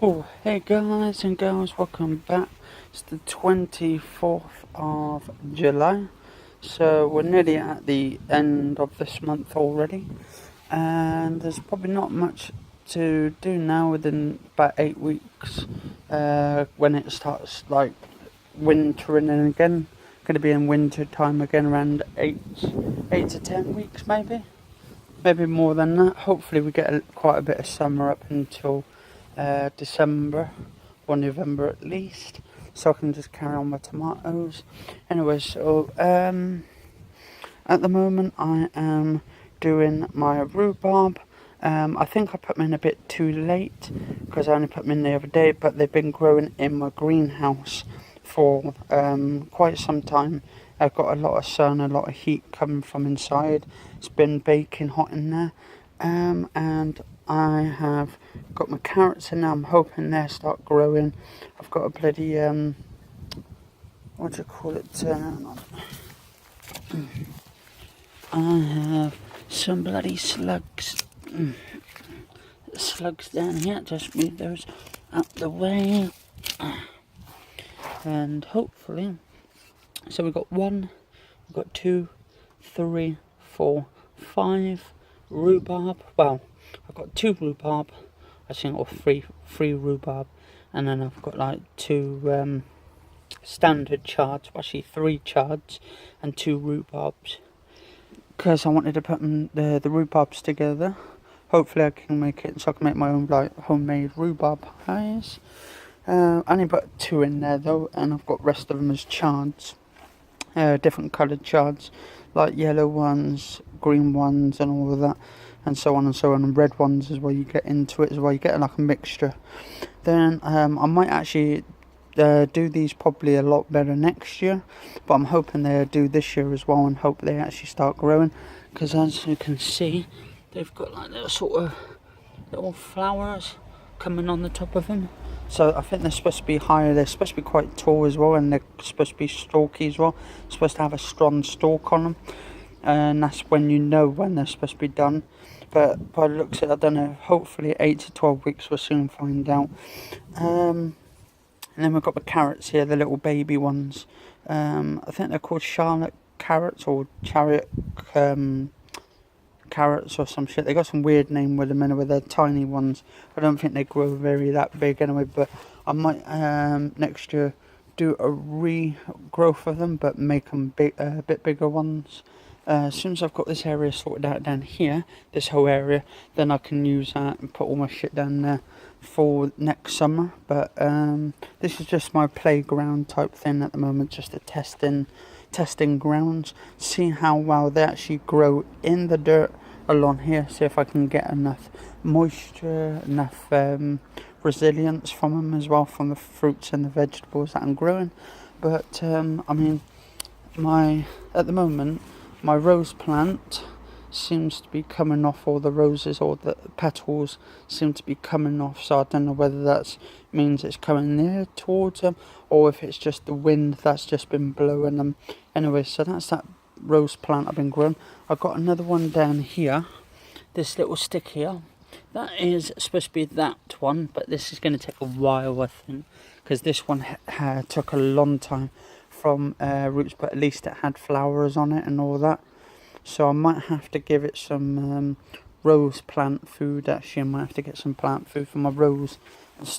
Oh, hey guys and girls, welcome back. It's the 24th of July, so we're nearly at the end of this month already, and there's probably not much to do now within about 8 weeks when it starts like wintering in again. Going to be in winter time again around 8 to 10 weeks maybe more than that. Hopefully we get quite a bit of summer up until December or November at least, so I can just carry on with tomatoes. Anyway, so at the moment I am doing my rhubarb. I think I put them in a bit too late because I only put them in the other day, but they've been growing in my greenhouse for quite some time. I've got a lot of sun, a lot of heat coming from inside. It's been baking hot in there, and I have got my carrots in now. I'm hoping they'll start growing. I've got a bloody what do you call it? I have some bloody slugs. Slugs down here. Just move those out the way, and hopefully. So we've got 2, 3, 4, 5 rhubarb. Well, I've got 2 rhubarb, I think, or three rhubarb, and then I've got like 2 standard chards, actually 3 chards and 2 rhubarbs, because I wanted to put the rhubarbs together. Hopefully I can make it so I can make my own like homemade rhubarb pies. I only put 2 in there though, and I've got rest of them as chards. Different coloured chards, like yellow ones, green ones, and all of that, and so on and so on, and red ones as well. You get into it as well, you get like a mixture. Then I might actually do these probably a lot better next year, but I'm hoping they'll do this year as well, and hope they actually start growing, because as you can see, they've got like little sort of little flowers coming on the top of them. So I think they're supposed to be higher, they're supposed to be quite tall as well, and they're supposed to be stalky as well. They're supposed to have a strong stalk on them, and that's when you know when they're supposed to be done. But by the looks of it, I don't know, hopefully 8 to 12 weeks we'll soon find out. And then we've got the carrots here, the little baby ones. I think they're called Charlotte carrots or chariot carrots or some shit. They got some weird name with them anyway. They're tiny ones. I don't think they grow that big anyway, but I might next year do a regrowth of them, but make them a bit bigger ones. As soon as I've got this area sorted out down here, this whole area, then I can use that and put all my shit down there for next summer. But this is just my playground type thing at the moment, just a testing grounds, see how well they actually grow in the dirt along here, see if I can get enough moisture, enough resilience from them as well, from the fruits and the vegetables that I'm growing. But I mean, at the moment my rose plant seems to be coming off, all the roses or the petals seem to be coming off, so I don't know whether that means it's coming near towards them or if it's just the wind that's just been blowing them. Anyway, so that's that rose plant I've been growing. I've got another one down here, this little stick here, that is supposed to be that one, but this is going to take a while I think, because this one took a long time from roots, but at least it had flowers on it and all that. So I might have to give it some rose plant food. Actually, I might have to get some plant food for my rose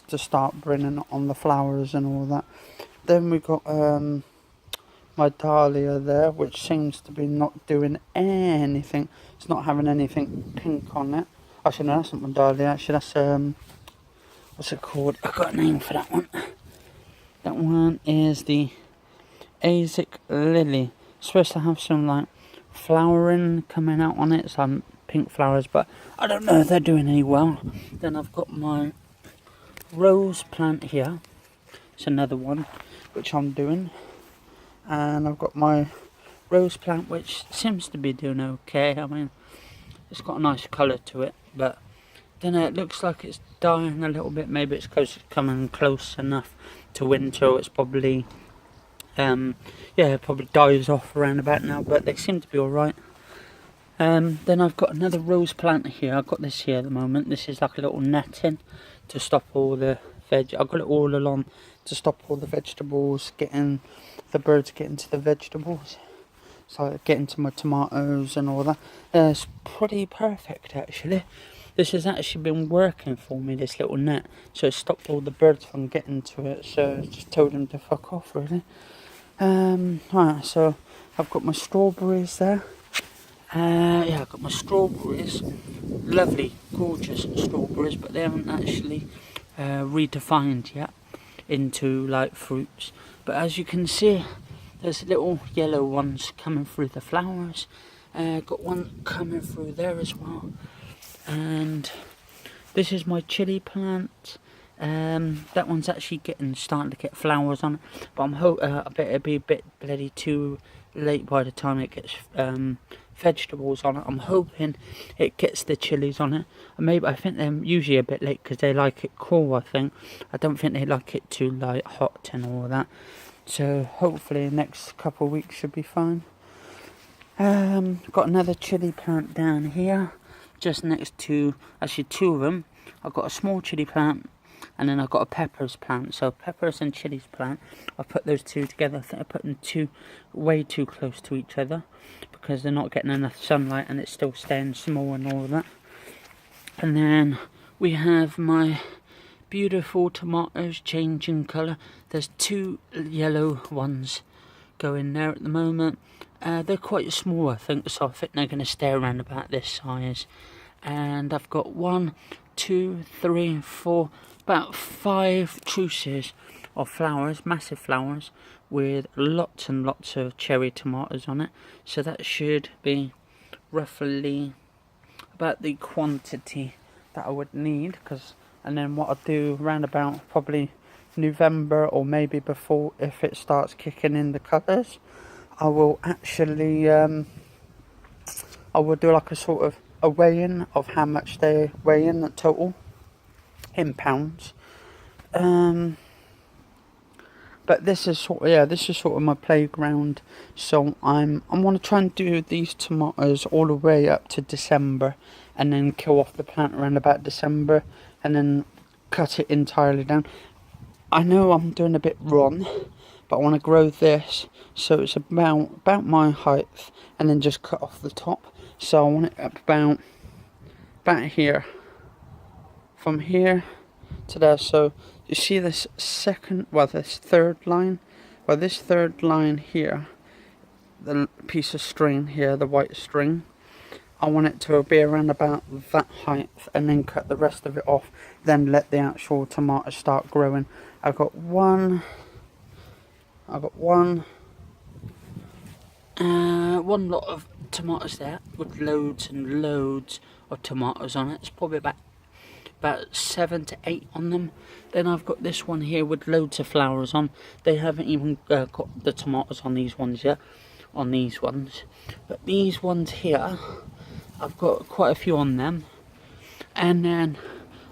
to start bringing on the flowers and all that. Then we got my dahlia there, which seems to be not doing anything. It's not having anything pink on it. Actually, no, that's not my dahlia. Actually, that's what's it called? I've got a name for that one. That one is the Asic lily. It's supposed to have some like flowering coming out on it, some pink flowers, but I don't know if they're doing any well. Then I've got my rose plant here. It's another one which I'm doing, and I've got my rose plant which seems to be doing okay. I mean, it's got a nice colour to it, but then it looks like it's dying a little bit. Maybe it's coming close enough to winter. It's probably it probably dies off around about now, but they seem to be alright. Then I've got another rose plant here. I've got this here at the moment. This is like a little netting to stop all the veg. I got it all along to stop all the vegetables the birds getting to the vegetables. So getting to my tomatoes and all that. It's pretty perfect actually. This has actually been working for me, this little net. So it stopped all the birds from getting to it. So I just told them to fuck off really. Right, so I've got my strawberries there. Yeah, I've got my strawberries. Lovely, gorgeous strawberries, but they haven't actually redefined yet into like fruits. But as you can see, there's little yellow ones coming through the flowers. Got one coming through there as well. And this is my chili plant. That one's actually starting to get flowers on it, but I bet it'll be a bit bloody too late by the time it gets vegetables on it. I'm hoping it gets the chilies on it. And maybe I think they're usually a bit late because they like it cool. I don't think they like it too like hot and all that. So hopefully the next couple of weeks should be fine. Got another chili plant down here, just next to, actually two of them. I've got a small chili plant, and then I've got a peppers plant. So peppers and chilies plant, I've put those two together. I think I put them way too close to each other because they're not getting enough sunlight and it's still staying small and all that. And then we have my beautiful tomatoes changing colour. There's two yellow ones going there at the moment. They're quite small, I think, so I think they're going to stay around about this size. And I've got 1, 2, 3, 4, about 5 truces of flowers, massive flowers, with lots and lots of cherry tomatoes on it. So that should be roughly about the quantity that I would need. And then what I'll do around about probably November or maybe before, if it starts kicking in the colours, I will actually I will do like a sort of a weigh-in of how much they weigh in total in pounds. But this is sort of my playground. So I want to try and do these tomatoes all the way up to December, and then kill off the plant around about December, and then cut it entirely down. I know I'm doing a bit wrong, but I want to grow this so it's about my height, and then just cut off the top. So I want it up about here, from here to there. So you see this this third line, this third line here, the piece of string here, the white string, I want it to be around about that height, and then cut the rest of it off, then let the actual tomatoes start growing. I've got one lot of tomatoes there with loads and loads of tomatoes on it. It's probably about 7 to 8 on them. Then I've got this one here with loads of flowers on. They haven't even got the tomatoes on these ones yet, but these ones here, I've got quite a few on them. And then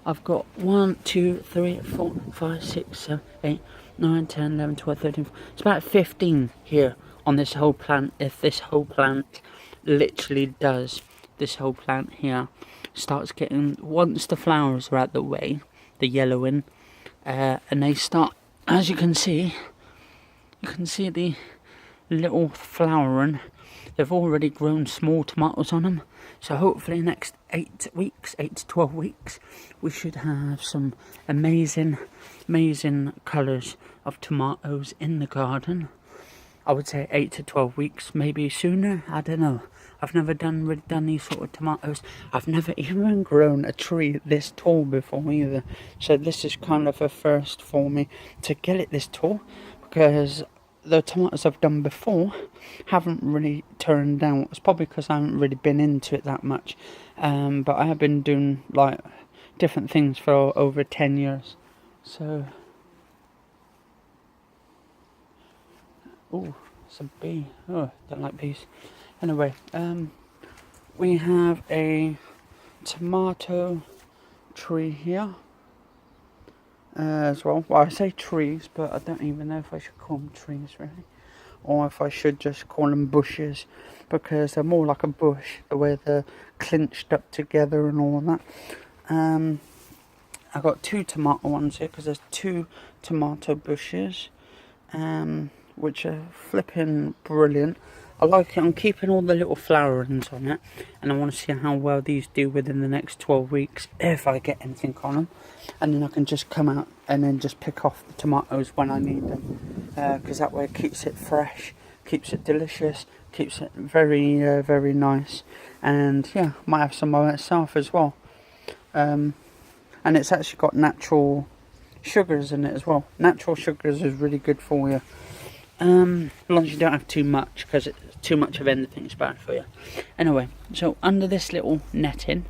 I've got 1, 2, 3, 4, 5, 6, 7, 8, 9, 10, 11, 12, 13, it's about 15 here on this whole plant. If this whole plant literally does, this whole plant here starts getting, once the flowers are out the way, the yellowing, and they start, as you can see the little flowering, they've already grown small tomatoes on them. So hopefully next 8 to 12 weeks, we should have some amazing colours of tomatoes in the garden. I would say 8 to 12 weeks, maybe sooner, I don't know. I've never really done these sort of tomatoes. I've never even grown a tree this tall before either. So this is kind of a first for me to get it this tall, because the tomatoes I've done before haven't really turned out. It's probably because I haven't really been into it that much. But I have been doing like different things for over 10 years. So, oh, it's a bee. Oh, don't like bees. Anyway, we have a tomato tree here as well. Well, I say trees, but I don't even know if I should call them trees really, or if I should just call them bushes, because they're more like a bush, the way they're clinched up together and all of that. I got 2 tomato ones here because there's 2 tomato bushes, which are flipping brilliant. I like it. I'm keeping all the little flowerings on it, and I want to see how well these do within the next 12 weeks if I get anything on them, and then I can just come out and then just pick off the tomatoes when I need them, because that way it keeps it fresh, keeps it delicious, keeps it very very nice, and yeah, might have some by itself as well. And it's actually got natural sugars in it as well. Natural sugars is really good for you. As long as you don't have too much, because too much of anything is bad for you. Anyway, so under this little netting,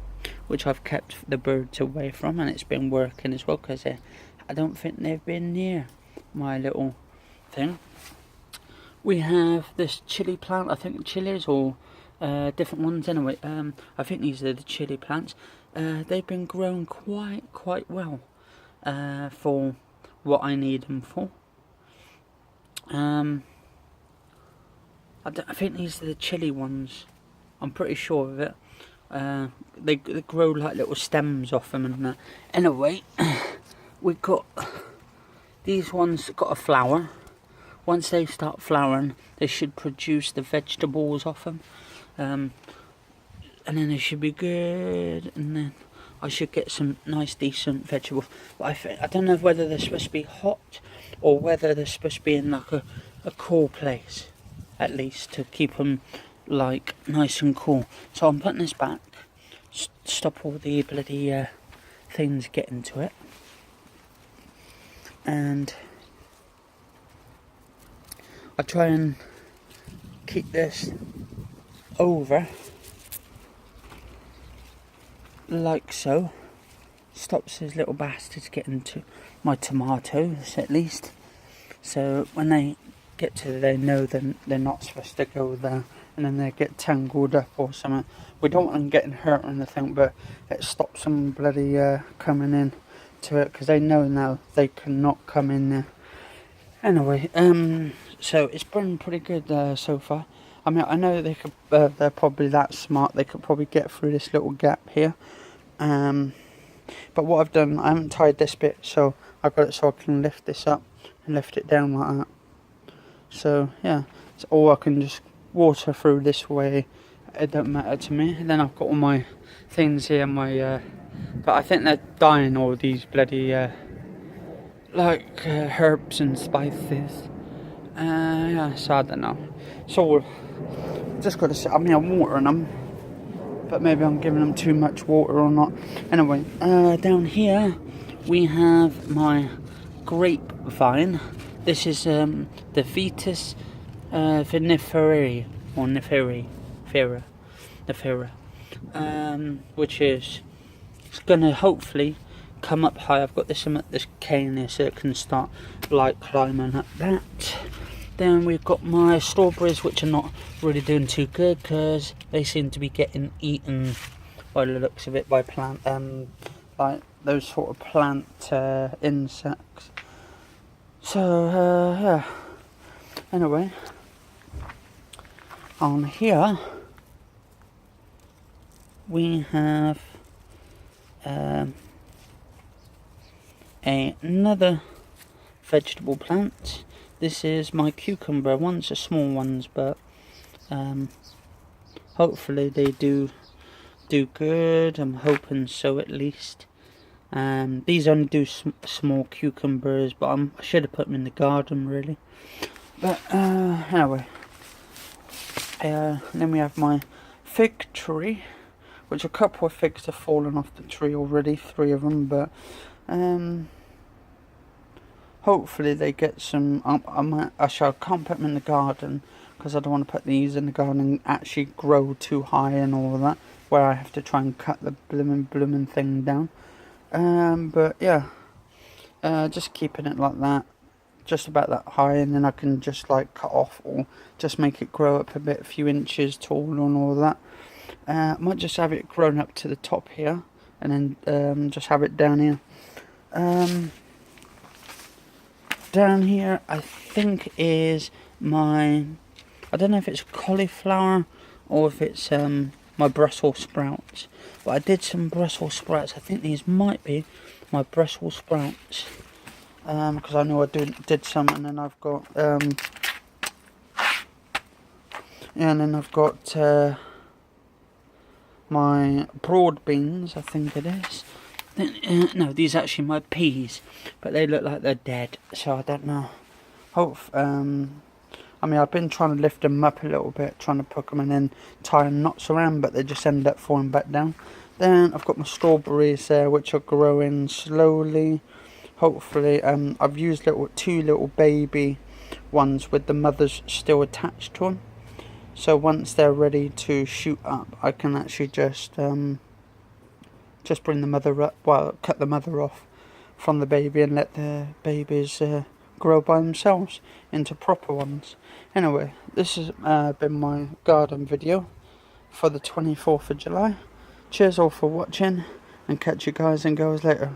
which I've kept the birds away from, and it's been working as well, because I don't think they've been near my little thing. We have this chili plant. I think chilies or different ones. Anyway, I think these are the chili plants. They've been grown quite well for what I need them for. I think these are the chili ones. I'm pretty sure of it. They grow like little stems off them and that. Anyway, we've got these ones that got a flower. Once they start flowering, they should produce the vegetables off them. And then they should be good. And then I should get some nice decent vegetables. But I don't know whether they're supposed to be hot or whether they're supposed to be in like a cool place, at least, to keep them like nice and cool. So I'm putting this back, stop all the bloody things getting to it, and I try and keep this over like so. Stops these little bastards getting to my tomatoes at least. So when they get to, they know then they're not supposed to go there, and then they get tangled up or something. We don't want them getting hurt or anything, but it stops them bloody coming in to it, because they know now they cannot come in there. Anyway, so it's been pretty good so far. I mean, I know they could. They're probably that smart. They could probably get through this little gap here. But what I've done, I haven't tied this bit, so I've got it so I can lift this up and lift it down like that. So yeah, or I can just water through this way. It don't matter to me. And then I've got all my things here, but I think they're dying, all these bloody herbs and spices. Yeah, so I don't know. So just got to. I mean, I'm watering them, but maybe I'm giving them too much water or not. Anyway, down here we have my grapevine. This is the Vitis vinifera, or nifera, which is, it's gonna hopefully come up high. I've got this cane here so it can start like climbing up that. Then we've got my strawberries, which are not really doing too good because they seem to be getting eaten by the looks of it by plant, like those sort of plant insects. So yeah. Anyway, on here we have another vegetable plant. This is my cucumber. Ones are small ones, but hopefully they do good. I'm hoping so, at least. These only do small cucumbers, but I should have put them in the garden really. But anyway, then we have my fig tree, which a couple of figs have fallen off the tree already, 3 of them, but hopefully they get some. I can't put them in the garden because I don't want to put these in the garden and actually grow too high and all of that, where I have to try and cut the blooming thing down. But yeah, just keeping it like that, just about that high, and then I can just like cut off or just make it grow up a bit, a few inches tall and all that. I might just have it grown up to the top here, and then just have it down here. Down here I think is my, I don't know if it's cauliflower or if it's my my Brussels sprouts. But I did some Brussels sprouts. I think these might be my Brussels sprouts. Because I know I did some, and then I've got my broad beans, I think it is. No, these are actually my peas, but they look like they're dead, so I don't know. I mean, I've been trying to lift them up a little bit, trying to poke them and then tie knots around, but they just end up falling back down. Then I've got my strawberries there, which are growing slowly. Hopefully, I've used two little baby ones with the mothers still attached to them. So once they're ready to shoot up, I can actually just bring the mother up, well, cut the mother off from the baby and let the babies grow by themselves into proper ones. Anyway, this has been my garden video for the 24th of July. Cheers all for watching, and catch you guys and girls later.